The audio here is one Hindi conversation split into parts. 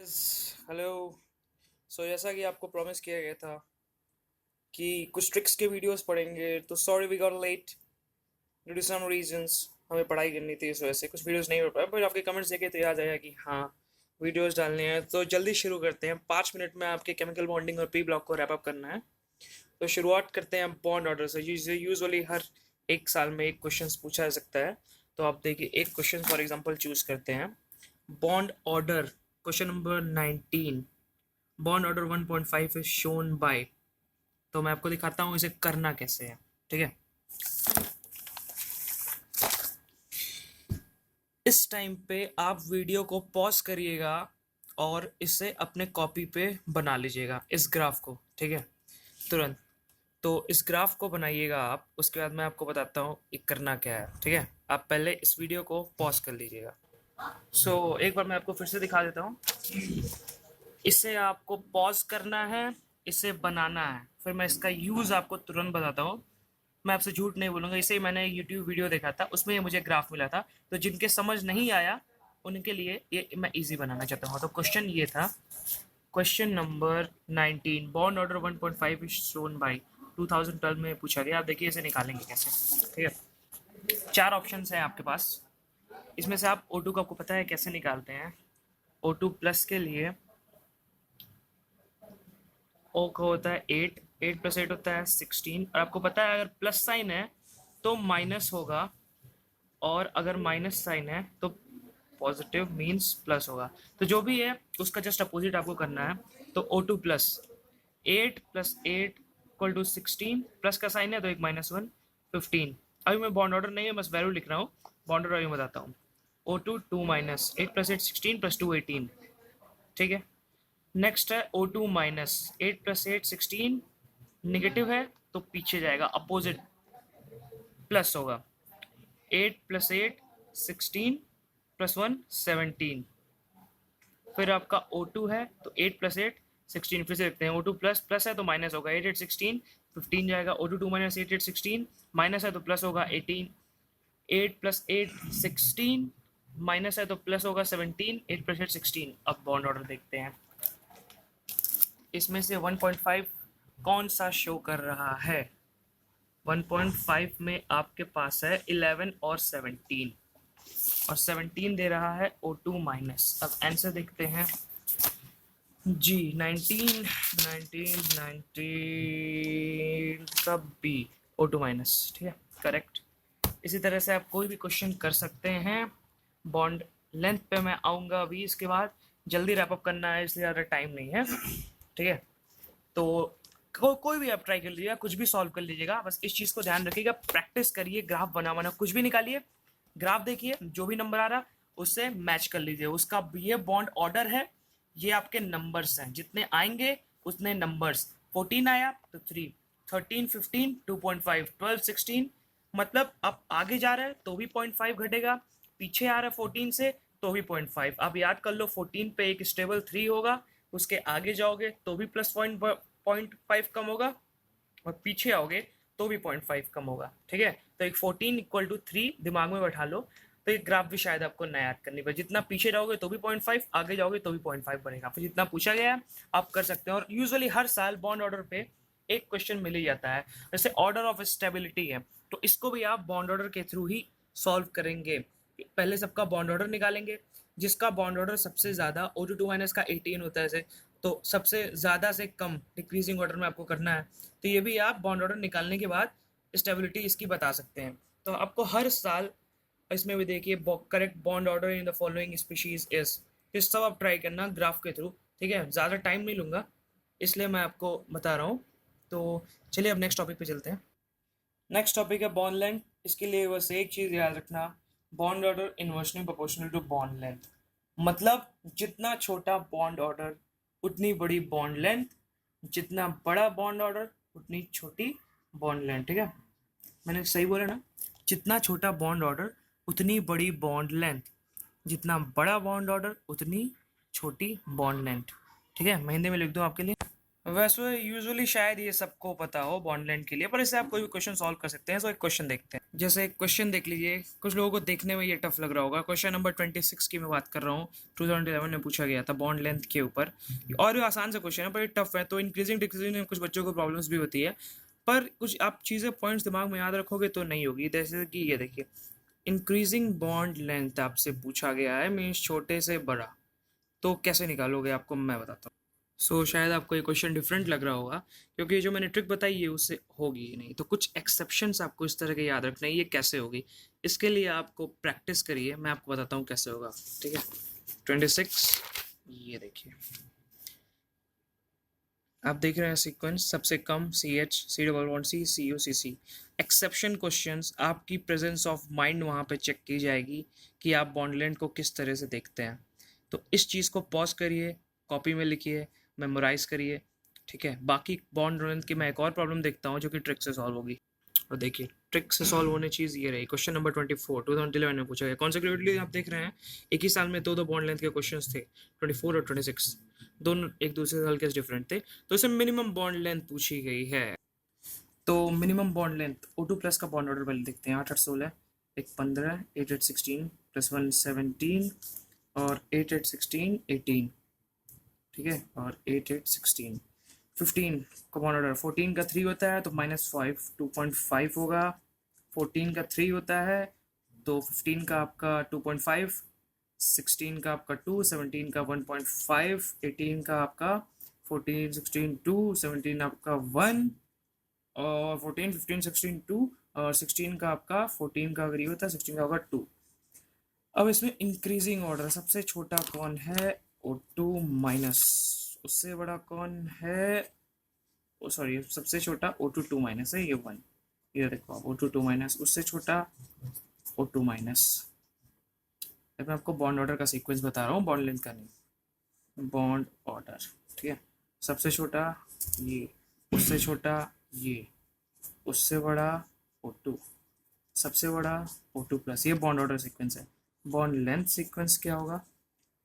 हेलो। जैसा कि आपको प्रॉमिस किया गया था कि कुछ ट्रिक्स के वीडियोस पढ़ेंगे, तो sorry we got late due to some reasons. हमें पढ़ाई करनी थी, इस वजह से कुछ वीडियोस नहीं हो पाए, पर आपके कमेंट्स देखे तो याद आया कि हाँ, वीडियोस डालने हैं। तो जल्दी शुरू करते हैं। 5 मिनट में आपके केमिकल बॉन्डिंग और पी ब्लॉक को रैप अप करना है। तो शुरुआत करते हैं बॉन्ड ऑर्डर से। यूजुअली हर एक साल में एक क्वेश्चन पूछा जा सकता है। तो आप देखिए, एक क्वेश्चन फॉर एग्जांपल चूज करते हैं। Bond order question number 19। Bond order 1.5 is shown by. तो मैं आपको दिखाता हूँ इसे करना कैसे है। ठीक है, इस टाइम पे आप वीडियो को पॉज करिएगा और इसे अपने कॉपी पे बना लीजिएगा, इस ग्राफ को। ठीक है, तुरंत। तो इस ग्राफ को बनाइएगा आप, उसके बाद मैं आपको बताता हूँ ये करना क्या है। ठीक है, आप पहले इस वीडियो को पॉज कर लीजिएगा। एक बार मैं आपको फिर से दिखा देता हूँ। इसे आपको पॉज करना है, इसे बनाना है, फिर मैं इसका यूज आपको तुरंत बताता हूँ। मैं आपसे झूठ नहीं बोलूंगा, इसे ही मैंने यूट्यूब वीडियो देखा था, उसमें ये मुझे ग्राफ मिला था। तो जिनके समझ नहीं आया उनके लिए ये मैं इजी बनाना चाहता हूँ। तो क्वेश्चन ये था, question number 19। Bond order 1.5 is shown by 2012 में पूछा गया। आप देखिए इसे निकालेंगे कैसे। ठीक है, 4 ऑप्शन है आपके पास। इसमें से आप O2 का आपको पता है कैसे निकालते हैं। O2 प्लस के लिए O का होता है 8, 8 + 8 होता है 16। और आपको पता है अगर प्लस साइन है तो माइनस होगा, और अगर माइनस साइन है तो पॉजिटिव मीन्स प्लस होगा। तो जो भी है उसका जस्ट अपोजिट आपको करना है। तो O2 प्लस 8 + 8 = 16, प्लस का साइन है तो एक -1 15। अभी मैं बॉन्ड ऑर्डर नहीं है, बस वैल्यू लिख रहा हूँ। बॉन्ड ऑर्डर अभी बताता हूँ। O2 2 minus 8 + 8 16 + 2 18। ठीक है, नेक्स्ट है O2 माइनस 8 + 8 16। निगेटिव है तो पीछे जाएगा, अपोजिट प्लस होगा। 8 + 8 16 + 1 17। फिर आपका O2 है तो 8 + 8 16। फिर से देखते हैं, O2 प्लस प्लस है तो माइनस होगा, 8 8 16 15 जाएगा। O2 2 माइनस 8 8 16, माइनस है तो प्लस होगा 18। 8 + 8 16, माइनस है तो प्लस होगा 17। 8 + 8 16। अब बॉन्ड ऑर्डर देखते हैं, इसमें से 1.5 कौन सा शो कर रहा है। 1.5 में आपके पास है 11 और 17, और 17 दे रहा है O2 माइनस। अब आंसर देखते हैं जी। 19 19 19 का बी, O2 माइनस। ठीक है, करेक्ट। इसी तरह से आप कोई भी क्वेश्चन कर सकते हैं। बॉन्ड लेंथ पे मैं आऊँगा अभी, इसके बाद जल्दी रैप अप करना है, इसलिए ज़्यादा टाइम नहीं है। ठीक है, तो कोई भी आप ट्राई कर लीजिएगा, कुछ भी सॉल्व कर लीजिएगा, बस इस चीज़ को ध्यान रखिएगा। प्रैक्टिस करिए, ग्राफ बना कुछ भी निकालिए, ग्राफ देखिए, जो भी नंबर आ रहा उससे मैच कर लीजिए उसका। ये बॉन्ड ऑर्डर है, ये आपके नंबर्स हैं, जितने आएंगे उतने नंबर्स। 14 आया तो 3, 13 15 2.5, 12 16। मतलब आप आगे जा रहे हैं तो भी 0.5 घटेगा, पीछे आ रहा है 14 से तो भी 0.5। आप याद कर लो, 14 पे एक स्टेबल 3 होगा, उसके आगे जाओगे तो भी प्लस 0.5 कम होगा, और पीछे आओगे तो भी 0.5 कम होगा। ठीक है, तो एक 14 = 3 दिमाग में बैठा लो। तो एक ग्राफ भी शायद आपको नया याद करनी पड़े, जितना पीछे जाओगे तो भी 0.5, आगे जाओगे तो भी 0.5 बनेगा। फिर जितना पूछा गया है आप कर सकते हैं। और यूजुअली हर साल बॉन्ड ऑर्डर पे एक क्वेश्चन मिल ही जाता है। जैसे ऑर्डर ऑफ स्टेबिलिटी है, तो इसको भी आप बॉन्ड ऑर्डर के थ्रू ही सॉल्व करेंगे। पहले सबका बॉन्ड ऑर्डर निकालेंगे, जिसका बॉन्ड ऑर्डर सबसे ज़्यादा O2 माइनस का 18 होता है, तो सबसे ज़्यादा से कम डिक्रीजिंग ऑर्डर में आपको करना है। तो ये भी आप बॉन्ड ऑर्डर निकालने के बाद स्टेबिलिटी इसकी बता सकते हैं। तो आपको हर साल इसमें भी देखिए, correct bond order in the following species is, ये सब आप ट्राई करना ग्राफ के थ्रू। ठीक है, ज़्यादा टाइम नहीं लूँगा, इसलिए मैं आपको बता रहा हूँ। तो चलिए अब नेक्स्ट टॉपिक पे चलते हैं। नेक्स्ट टॉपिक है बॉन्ड लेंथ। इसके लिए बस एक चीज़ याद रखना, bond order inversely proportional to bond length. मतलब जितना छोटा बॉन्ड ऑर्डर उतनी बड़ी बॉन्ड लेंथ, जितना बड़ा बॉन्ड ऑर्डर उतनी छोटी बॉन्ड लेंथ। ठीक है, मैंने सही बोला ना, जितना छोटा बॉन्ड ऑर्डर उतनी बड़ी बॉन्ड लेंथ, जितना बड़ा बॉन्ड ऑर्डर उतनी छोटी बॉन्ड लेंथ। ठीक है, मैं हिंदी में लिख दूँ आपके लिए। वैसे यूजुअली शायद ये सबको पता हो बॉन्ड लेंथ के लिए, पर इससे आप कोई भी क्वेश्चन सॉल्व कर सकते हैं। तो एक क्वेश्चन देखते हैं। जैसे एक क्वेश्चन देख लीजिए, कुछ लोगों को देखने में ये टफ लग रहा होगा। क्वेश्चन नंबर 26 की मैं बात कर रहा हूँ, 2011 में पूछा गया था बॉन्ड लेंथ के ऊपर। और आसान सा क्वेश्चन है पर ये टफ है, तो इंक्रीजिंग डिक्रीजिंग में कुछ बच्चों को प्रॉब्लम्स भी होती है। पर कुछ आप चीज़ें पॉइंट्स दिमाग में याद रखोगे तो नहीं होगी। जैसे कि ये देखिए, इंक्रीजिंग बॉन्ड लेंथ आपसे पूछा गया है, मीन्स छोटे से बड़ा। तो कैसे निकालोगे आपको मैं बताता हूँ। शायद आपको ये क्वेश्चन डिफरेंट लग रहा होगा, क्योंकि जो मैंने ट्रिक बताई है उससे होगी ही नहीं। तो कुछ एक्सेप्शंस आपको इस तरह के याद रखने हैं, ये कैसे होगी। इसके लिए आपको प्रैक्टिस करिए, मैं आपको बताता हूँ कैसे होगा। ठीक है, 26 ये देखिए, आप देख रहे हैं सीक्वेंस, सबसे कम CH, C++C, CU, CC। Exception questions, आपकी प्रेजेंस ऑफ माइंड वहाँ पे चेक की जाएगी कि आप बॉन्ड लेंथ को किस तरह से देखते हैं। तो इस चीज़ को पॉज करिए, कॉपी में लिखिए, मेमोराइज करिए। ठीक है, बाकी बॉन्ड लेंथ की मैं एक और प्रॉब्लम देखता हूँ जो कि ट्रिक से सॉल्व होगी। और देखिए, ट्रिक से सॉल्व होने चीज़ ये रही। क्वेश्चन नंबर 24 2011 में पूछा गया। कॉन्सिक्यूटिवली आप देख रहे हैं, एक ही साल में दो दो बॉन्ड लेंथ के क्वेश्चंस थे, 24 और 26। दोनों एक दूसरे से हल्के डिफरेंट थे। तो इसमें मिनिमम बॉन्ड लेंथ पूछी गई है। तो minimum bond length O2 plus का बॉन्ड ऑर्डर पहले देखते हैं। 8 8 16, एक 15, 8 8 16 प्लस 1 17 और 8 8 16 18। ठीक है, और 8 8 16 15 का बॉन्ड ऑर्डर 14 का 3 होता है तो -5 2.5 होगा। 14 का 3 होता है तो 15 का आपका 2.5, 16 का आपका 2, 17 का 1.5, 18 का आपका 14 16 2, 17 आपका 1 और 14 15 16 2 और 16 का आपका 14 का अगर ये होता है 16 का होगा 2। अब इसमें इंक्रीजिंग ऑर्डर सबसे छोटा कौन है, O2 माइनस, उससे बड़ा कौन है, सॉरी सबसे छोटा O2 2 माइनस है, ये 1। ये देखो आप O2 2 माइनस, उससे छोटा O2 माइनस। मैं आपको बॉन्ड ऑर्डर का सीक्वेंस बता रहा हूँ, बॉन्ड लेंथ का नहीं, बॉन्ड ऑर्डर। ठीक है, सबसे छोटा ये, उससे छोटा ये, उससे बड़ा O2, सबसे बड़ा O2 प्लस। ये बॉन्ड ऑर्डर सीक्वेंस है। बॉन्ड लेंथ सीक्वेंस क्या होगा,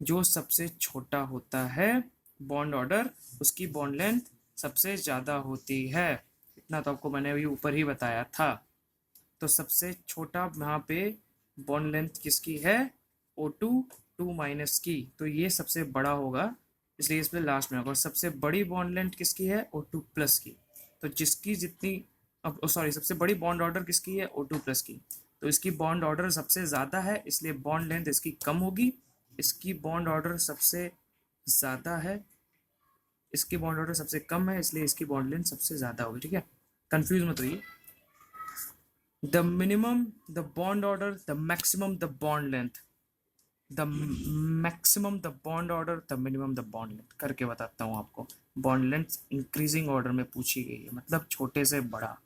जो सबसे छोटा होता है बॉन्ड ऑर्डर, उसकी बॉन्ड लेंथ सबसे ज़्यादा होती है। इतना तो आपको मैंने अभी ऊपर ही बताया था। तो सबसे छोटा यहाँ पे बॉन्ड लेंथ किसकी है, O2 2 माइनस की, तो ये सबसे बड़ा होगा, इसलिए इसमें लास्ट में होगा। और सबसे बड़ी बॉन्ड लेंथ किसकी है, O2 प्लस की। तो जिसकी जितनी, अब सॉरी, सबसे बड़ी बॉन्ड ऑर्डर किसकी है, O2 प्लस की। तो इसकी बॉन्ड ऑर्डर सबसे ज़्यादा है, इसलिए बॉन्ड लेंथ इसकी कम होगी। इसकी बॉन्ड ऑर्डर सबसे ज़्यादा है, इसकी बॉन्ड ऑर्डर सबसे कम है, इसलिए इसकी बॉन्ड लेंथ सबसे ज़्यादा होगी। ठीक है, कंफ्यूज मत होइए। The minimum the bond order the maximum the bond length, the maximum the bond order the minimum the bond length करके बताता हूँ आपको। बॉन्ड लेंथ इंक्रीजिंग ऑर्डर में पूछी गई है, मतलब छोटे से बड़ा।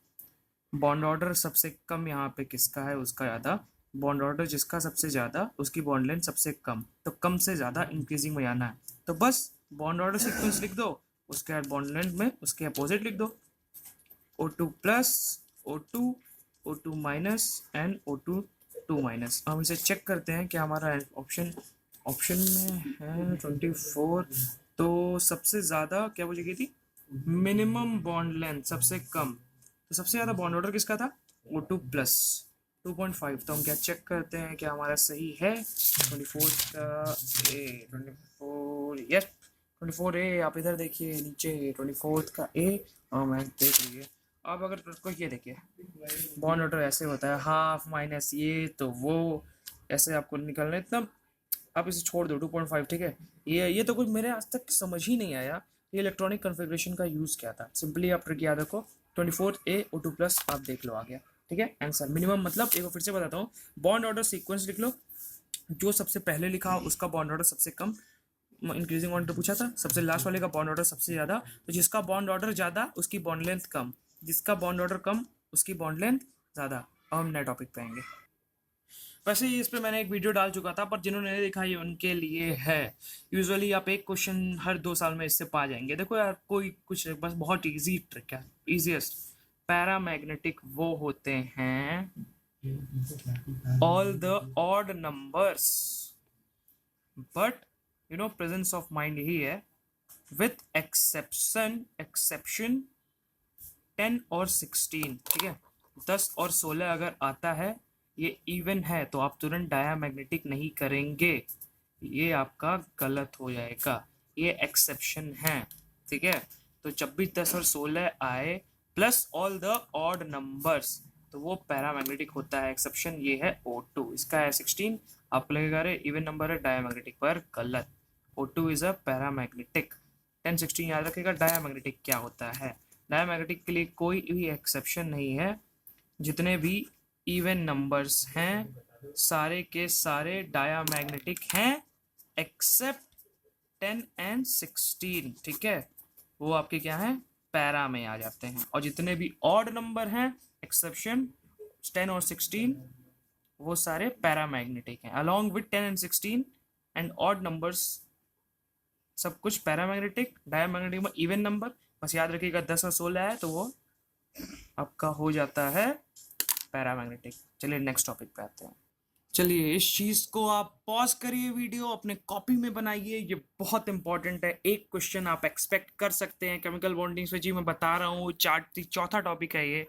बॉन्ड ऑर्डर सबसे कम यहाँ पे किसका है, उसका ज़्यादा। बॉन्ड ऑर्डर जिसका सबसे ज़्यादा, उसकी बॉन्ड लेंथ सबसे कम। तो कम से ज़्यादा इंक्रीजिंग में आना है, तो बस बॉन्ड ऑर्डर सीक्वेंस लिख दो, उसके बाद बॉन्ड लेंथ में उसके अपोजिट लिख दो। O2 plus, O2, O2 minus and O2 2 minus. हम इसे चेक करते हैं क्या हमारा ऑप्शन में है 24। तो सबसे ज़्यादा क्या बोली गई थी, मिनिमम बॉन्ड लेंथ सबसे कम। तो सबसे ज़्यादा बॉन्ड ऑर्डर किसका था, O2 प्लस 2.5। तो हम क्या चेक करते हैं क्या हमारा सही है, 24 का ए, 24 यस, 24 ए। आप इधर देखिए नीचे 24 का ए, और मैं देख लीजिए। अब अगर को ये देखिए, बॉन्ड ऑर्डर ऐसे होता है, हाफ माइनस ये तो वो, ऐसे आपको निकलना है इतना। आप इसे छोड़ दो 2.5। ठीक है, ये तो कुछ मेरे आज तक समझ ही नहीं आया, ये इलेक्ट्रॉनिक कन्फिग्रेशन का यूज़ क्या था। सिंपली आप ट्रिक याद रखो, 24A O2 प्लस, आप देख लो आ गया। ठीक है, आंसर मिनिमम मतलब, एक बार फिर से बताता हूँ, बॉन्ड ऑर्डर सीक्वेंस लिख लो, जो सबसे पहले लिखा हो उसका बॉन्ड ऑर्डर सबसे कम। इंक्रीजिंग ऑर्डर पूछा था, सबसे लास्ट वाले का बॉन्ड ऑर्डर सबसे ज़्यादा। तो जिसका बॉन्ड ऑर्डर ज़्यादा उसकी बॉन्ड लेंथ कम, जिसका बॉन्ड ऑर्डर कम उसकी बॉन्ड लेंथ ज़्यादा। अब हम नए टॉपिक पे आएंगे। वैसे ही इस पे मैंने एक वीडियो डाल चुका था, पर जिन्होंने नहीं देखा ये उनके लिए है। यूजुअली आप एक क्वेश्चन हर 2 साल में इससे पा जाएंगे। देखो यार, कोई कुछ बस बहुत इजी ट्रिक है, इजीएस्ट। पैरामैग्नेटिक वो होते हैं all the odd numbers, but presence of mind यही है विथ एक्सेप्शन 10 और 16, ठीक है। 10 और 16 अगर आता है, ये इवन है, तो आप तुरंत डायामैग्नेटिक नहीं करेंगे, ये आपका गलत हो जाएगा, ये एक्सेप्शन है, ठीक है। तो जब भी 10 और 16 आए plus all the odd numbers, तो वो पैरामैग्नेटिक होता है। एक्सेप्शन ये है O2, इसका है 16, आपको लगेगा अरे इवन नंबर है डायामैग्नेटिक, पर गलत। O2 is a paramagnetic. 10 16 याद रखिएगा। डायामैग्नेटिक क्या होता है? डायामैग्नेटिक के लिए कोई भी एक्सेप्शन नहीं है, जितने भी इवन नंबर्स हैं सारे के सारे डायामैग्नेटिक हैं एक्सेप्ट 10 एंड 16, ठीक है, वो आपके क्या हैं, पैरा में आ जाते हैं। और जितने भी ऑड नंबर हैं एक्सेप्शन 10 और 16, वो सारे पैरामैग्नेटिक हैं। Along with 10 and 16 and odd numbers, सब कुछ पैरामैग्नेटिक। डायामैग्नेटिक में इवन नंबर, बस याद रखिएगा 10 और 16 है तो वो आपका हो जाता है पैरामैग्नेटिक। चलिए नेक्स्ट टॉपिक पे आते हैं। चलिए इस चीज को आप पॉज करिए, वीडियो अपने कॉपी में बनाइए, ये बहुत इंपॉर्टेंट है। एक क्वेश्चन आप एक्सपेक्ट कर सकते हैं केमिकल बॉन्डिंग से। जी मैं बता रहा हूँ, चौथा टॉपिक है ये।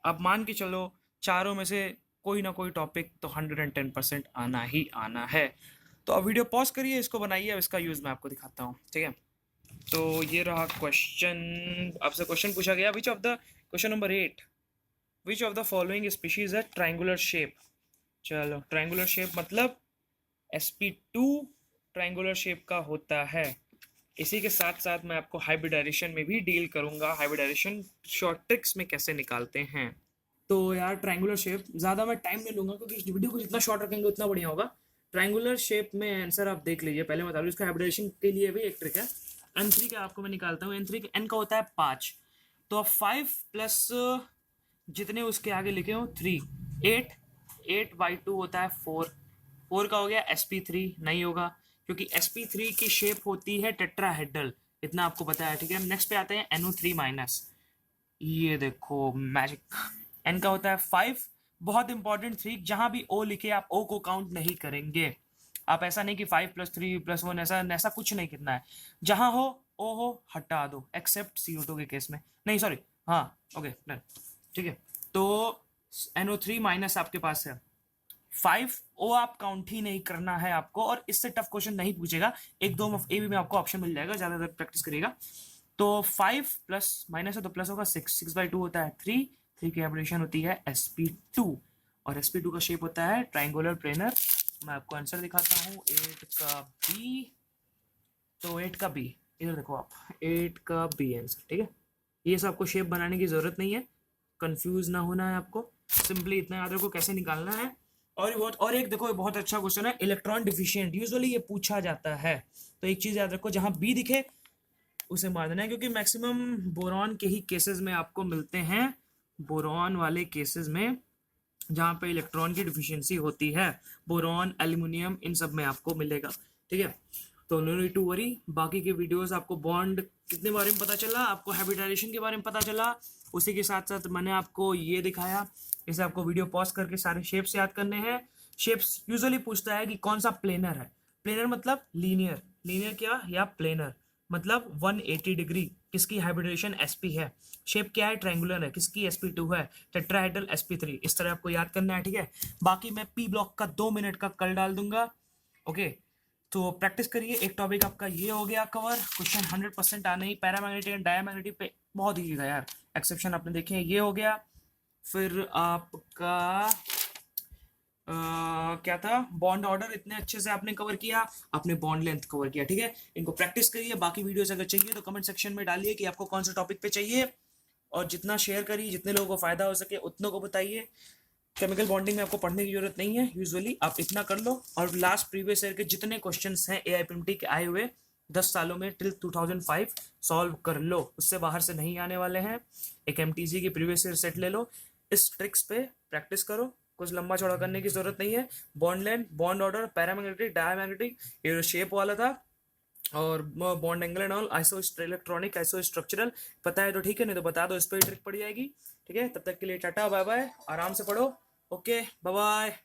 अब मान के चलो चारों में से कोई ना कोई टॉपिक तो 110% आना ही आना है। तो अब वीडियो पॉज करिए, इसको बनाइए, अब इसका यूज मैं आपको दिखाता हूँ, ठीक है। तो ये रहा क्वेश्चन, आपसे क्वेश्चन पूछा गया, which of the, question number 8, which of the following species है ट्राइंगुलर शेप। चलो ट्राइंगुलर शेप मतलब sp2 ट्राइंगुलर शेप का होता है। इसी के साथ साथ मैं आपको हाइब्रिडाइजेशन में भी डील करूंगा, हाइब्रिडाइजेशन शॉर्ट ट्रिक्स में कैसे निकालते हैं। तो यार ट्राइंगुलर शेप ज़्यादा मैं टाइम नहीं लूंगा, क्योंकि इस वीडियो को जितना शॉर्ट रखेंगे उतना बढ़िया होगा। ट्राइंगुलर शेप में आंसर आप देख लीजिए, पहले बता दूँ इसका हाइब्रिडाइजेशन के लिए भी एक ट्रिक है। n3 का आपको मैं निकालता हूँ, n3 n का होता है 5, तो अब 5 प्लस जितने उसके आगे लिखे हो 3, 8, 8/2 होता है 4, 4 का हो गया sp3 नहीं होगा, क्योंकि sp3 की शेप होती है टेट्राहेड्रल, इतना आपको पता है, ठीक है। नेक्स्ट पे आते हैं NO3 माइनस, ये देखो मैजिक, n का होता है 5, बहुत इंपॉर्टेंट 3, जहां भी O लिखे आप O को काउंट नहीं करेंगे। आप ऐसा नहीं कि 5 + 3 + 1, ऐसा ऐसा कुछ नहीं करना है, जहां हो O हो हटा दो, एक्सेप्ट CO2 के केस में, नहीं सॉरी, हाँ ओके डन, ठीक है। तो NO3 माइनस आपके पास है 5, O आप काउंट ही नहीं करना है आपको, और इससे टफ क्वेश्चन नहीं पूछेगा, एक दो ए भी में आपको ऑप्शन मिल जाएगा, ज्यादा प्रैक्टिस करिएगा। तो 5 प्लस माइनस है तो प्लस होगा 6, 6/2 होता है 3, 3 की एब्रेशन होती है sp2, और sp2 का शेप होता है ट्राइंगुलर प्लेनर। मैं आपको आंसर दिखाता हूँ, 8 का बी, तो 8 का बी, इधर देखो आप, 8 का बी आंसर, ठीक है। ये सब आपको शेप बनाने की जरूरत नहीं है, कंफ्यूज ना होना है आपको, सिंपली इतना याद रखो कैसे निकालना है। और एक देखो बहुत अच्छा क्वेश्चन है, इलेक्ट्रॉन डिफिशिएंट, यूजुअली ये पूछा जाता है, तो एक चीज याद रखो, जहां बी दिखे उसे मार देना है, क्योंकि मैक्सिमम बोरॉन के ही केसेस में आपको मिलते हैं, बोरॉन वाले केसेस में जहां पे इलेक्ट्रॉन की डिफिशियंसी होती है, बोरॉन एल्यूमिनियम इन सब में आपको मिलेगा, ठीक है। तो नो नीड टू वरी, बाकी के वीडियोस आपको बॉन्ड कितने बारे में पता चला, आपको हाइब्रिडाइजेशन के बारे में पता चला, उसी के साथ साथ मैंने आपको ये दिखाया, इसे आपको वीडियो पॉज करके सारे शेप्स याद करने हैं। शेप्स यूजुअली पूछता है कि कौन सा प्लेनर है, प्लेनर मतलब लीनियर, लीनियर क्या, या प्लेनर मतलब 180 डिग्री, किसकी हाइब्रिडाइजेशन sp है, शेप क्या है ट्रायंगुलर है, किसकी sp2 है, टेट्राहेड्रल sp3, इस तरह आपको याद करना है, ठीक है। बाकी मैं p ब्लॉक का 2 मिनट का कल डाल दूंगा, ओके। तो प्रैक्टिस करिए, एक टॉपिक आपका ये हो गया कवर, क्वेश्चन 100% आने ही, पैरामैग्नेटिक एंड डायमैग्नेटिक पे बहुत ईजी था यार, एक्सेप्शन आपने देखे ये हो गया। फिर आपका क्या था, बॉन्ड ऑर्डर इतने अच्छे से आपने कवर किया, आपने बॉन्ड लेंथ कवर किया, ठीक है। इनको प्रैक्टिस करिए, बाकी वीडियोस अगर चाहिए तो कमेंट सेक्शन में डालिए कि आपको कौन सा टॉपिक पे चाहिए, और जितना शेयर करिए, जितने लोगों को फायदा हो सके उतनों को बताइए। केमिकल बॉन्डिंग में आपको पढ़ने की जरूरत नहीं है, यूजुअली आप इतना कर लो, और लास्ट प्रीवियस ईयर के जितने क्वेश्चंस हैं AIPMT के आए हुए 10 सालों में टिल 2005 सॉल्व कर लो, उससे बाहर से नहीं आने वाले हैं। एक MTG की प्रीवियस ईयर सेट ले लो, इस ट्रिक्स पे प्रैक्टिस करो, कुछ लंबा चौड़ा करने की जरूरत नहीं है। Bond length, bond order, paramagnetic, diamagnetic, ये शेप वाला था, और bond angle and all, iso electronic, iso structural, पता है तो ठीक है, नहीं तो बता दो, इस पर ट्रिक पड़ जाएगी, ठीक है। तब तक के लिए टाटा बाय बाय, आराम से पढ़ो, ओके बाय बाय।